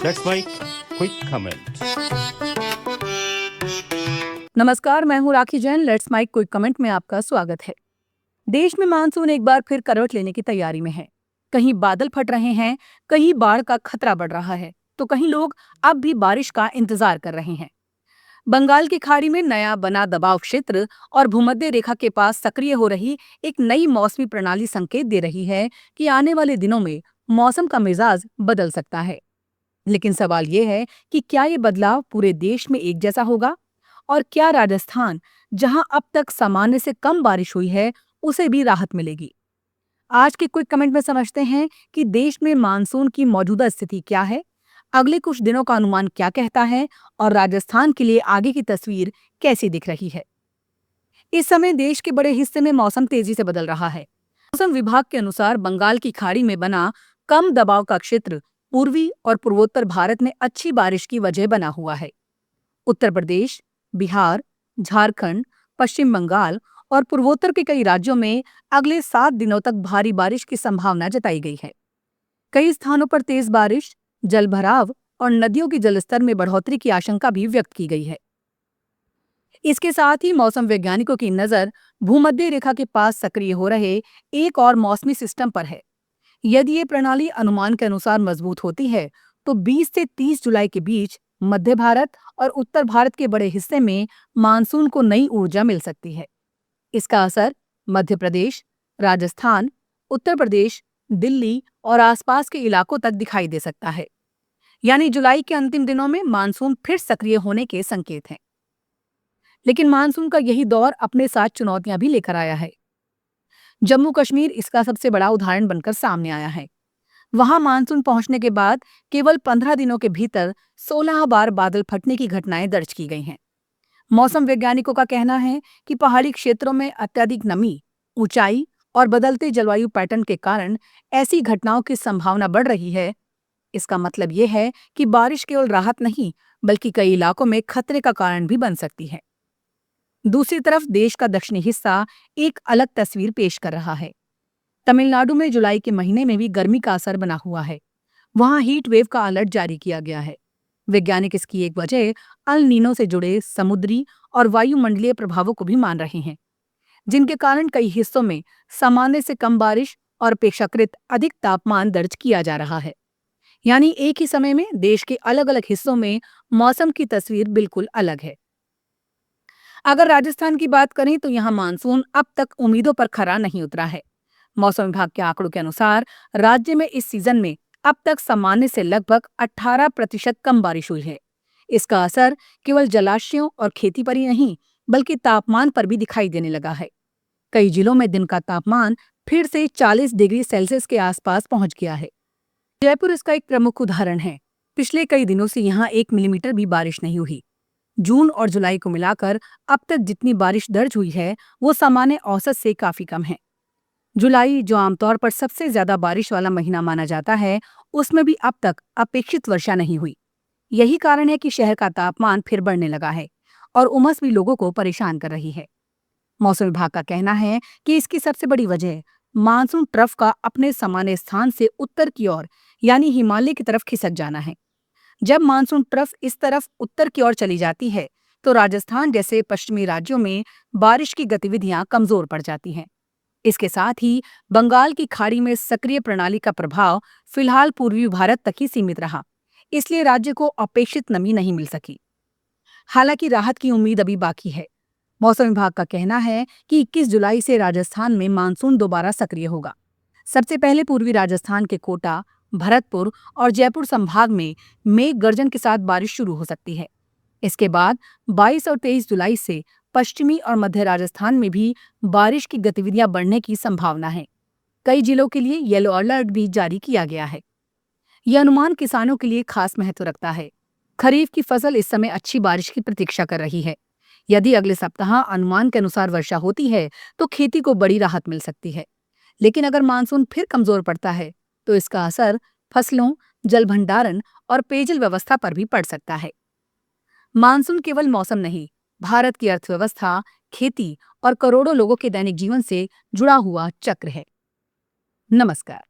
That's my quick comment. नमस्कार, मैं हूँ Rakhi Jain. Let's mike quick comment में आपका स्वागत है। देश में मानसून एक बार फिर करवट लेने की तैयारी में है। कहीं बादल फट रहे हैं, कहीं बाढ़ का खतरा बढ़ रहा है, तो कहीं लोग अब भी बारिश का इंतजार कर रहे हैं। बंगाल की खाड़ी में नया बना दबाव क्षेत्र और भूमध्य रेखा के पास सक्रिय हो रही एक नई मौसमी प्रणाली संकेत दे रही है कि आने वाले दिनों में मौसम का मिजाज बदल सकता है। लेकिन सवाल ये है कि क्या ये बदलाव पूरे देश में एक जैसा होगा, और क्या राजस्थान, जहां अब तक सामान्य से कम बारिश हुई है, उसे भी राहत मिलेगी। आज के क्विक कमेंट में समझते हैं कि देश में मानसून की मौजूदा स्थिति क्या है, अगले कुछ दिनों का अनुमान क्या कहता है, और राजस्थान के लिए आगे की तस्वीर कैसी दिख रही है। इस समय देश के बड़े हिस्से में मौसम तेजी से बदल रहा है। मौसम विभाग के अनुसार बंगाल की खाड़ी में बना कम दबाव का क्षेत्र पूर्वी और पूर्वोत्तर भारत में अच्छी बारिश की वजह बना हुआ है। उत्तर प्रदेश, बिहार, झारखंड, पश्चिम बंगाल और पूर्वोत्तर के कई राज्यों में अगले 7 दिनों तक भारी बारिश की संभावना जताई गई है। कई स्थानों पर तेज बारिश, जलभराव और नदियों के जलस्तर में बढ़ोतरी की आशंका भी व्यक्त की गई है। इसके साथ ही मौसम वैज्ञानिकों की नजर भूमध्य रेखा के पास सक्रिय हो रहे एक और मौसमी सिस्टम पर है। यदि ये प्रणाली अनुमान के अनुसार मजबूत होती है, तो 20 से 30 जुलाई के बीच मध्य भारत और उत्तर भारत के बड़े हिस्से में मानसून को नई ऊर्जा मिल सकती है। इसका असर मध्य प्रदेश, राजस्थान, उत्तर प्रदेश, दिल्ली और आसपास के इलाकों तक दिखाई दे सकता है। यानी जुलाई के अंतिम दिनों में मानसून फिर सक्रिय होने के संकेत हैं। लेकिन मानसून का यही दौर अपने साथ चुनौतियां भी लेकर आया है। जम्मू कश्मीर इसका सबसे बड़ा उदाहरण बनकर सामने आया है। वहां मानसून पहुंचने के बाद केवल 15 दिनों के भीतर 16 बार बादल फटने की घटनाएं दर्ज की गई हैं। मौसम वैज्ञानिकों का कहना है कि पहाड़ी क्षेत्रों में अत्यधिक नमी, ऊंचाई और बदलते जलवायु पैटर्न के कारण ऐसी घटनाओं की संभावना बढ़ रही है। इसका मतलब ये है कि बारिश केवल राहत नहीं, बल्कि कई इलाकों में खतरे का कारण भी बन सकती है। दूसरी तरफ देश का दक्षिणी हिस्सा एक अलग तस्वीर पेश कर रहा है। तमिलनाडु में जुलाई के महीने में भी गर्मी का असर बना हुआ है। वहां हीट वेव का अलर्ट जारी किया गया है। वैज्ञानिक इसकी एक वजह अल नीनो से जुड़े समुद्री और वायुमंडलीय प्रभावों को भी मान रहे हैं, जिनके कारण कई हिस्सों में सामान्य से कम बारिश और अपेक्षाकृत अधिक तापमान दर्ज किया जा रहा है। यानी एक ही समय में देश के अलग अलग हिस्सों में मौसम की तस्वीर बिल्कुल अलग है। अगर राजस्थान की बात करें तो यहाँ मानसून अब तक उम्मीदों पर खरा नहीं उतरा है। मौसम विभाग के आंकड़ों के अनुसार राज्य में इस सीजन में अब तक सामान्य से लगभग 18% कम बारिश हुई है। इसका असर केवल जलाशयों और खेती पर ही नहीं, बल्कि तापमान पर भी दिखाई देने लगा है। कई जिलों में दिन का तापमान फिर से 40 डिग्री सेल्सियस के आसपास पहुंच गया है। जयपुर इसका एक प्रमुख उदाहरण है। पिछले कई दिनों से यहाँ 1 मिलीमीटर भी बारिश नहीं हुई। जून और जुलाई को मिलाकर अब तक जितनी बारिश दर्ज हुई है, वो सामान्य औसत से काफी कम है। जुलाई, जो आमतौर पर सबसे ज्यादा बारिश वाला महीना माना जाता है, उसमें भी अब तक अपेक्षित वर्षा नहीं हुई। यही कारण है कि शहर का तापमान फिर बढ़ने लगा है और उमस भी लोगों को परेशान कर रही है। मौसम विभाग का कहना है कि इसकी सबसे बड़ी वजह मानसून ट्रफ का अपने सामान्य स्थान से उत्तर की ओर, यानी हिमालय की तरफ खिसक जाना है। जब मानसून ट्रफ इस तरफ उत्तर की ओर चली जाती है, तो राजस्थान जैसे पश्चिमी राज्यों में बारिश की गतिविधियां कमजोर पड़ जाती हैं। इसके साथ ही बंगाल की खाड़ी में सक्रिय प्रणाली का प्रभाव फिलहाल पूर्वी भारत तक ही सीमित रहा, इसलिए राज्य को अपेक्षित नमी नहीं मिल सकी। हालांकि राहत की उम्मीद अभी बाकी है। मौसम विभाग का कहना है कि 21 जुलाई से राजस्थान में मानसून दोबारा सक्रिय होगा। सबसे पहले पूर्वी राजस्थान के कोटा, भरतपुर और जयपुर संभाग में मेघ गर्जन के साथ बारिश शुरू हो सकती है। इसके बाद 22 और 23 जुलाई से पश्चिमी और मध्य राजस्थान में भी बारिश की गतिविधियां बढ़ने की संभावना है। कई जिलों के लिए येलो अलर्ट भी जारी किया गया है। यह अनुमान किसानों के लिए खास महत्व रखता है। खरीफ की फसल इस समय अच्छी बारिश की प्रतीक्षा कर रही है। यदि अगले सप्ताह अनुमान के अनुसार वर्षा होती है, तो खेती को बड़ी राहत मिल सकती है। लेकिन अगर मानसून फिर कमजोर पड़ता है, तो इसका असर फसलों, जल भंडारण और पेयजल व्यवस्था पर भी पड़ सकता है। मानसून केवल मौसम नहीं, भारत की अर्थव्यवस्था, खेती और करोड़ों लोगों के दैनिक जीवन से जुड़ा हुआ चक्र है। नमस्कार।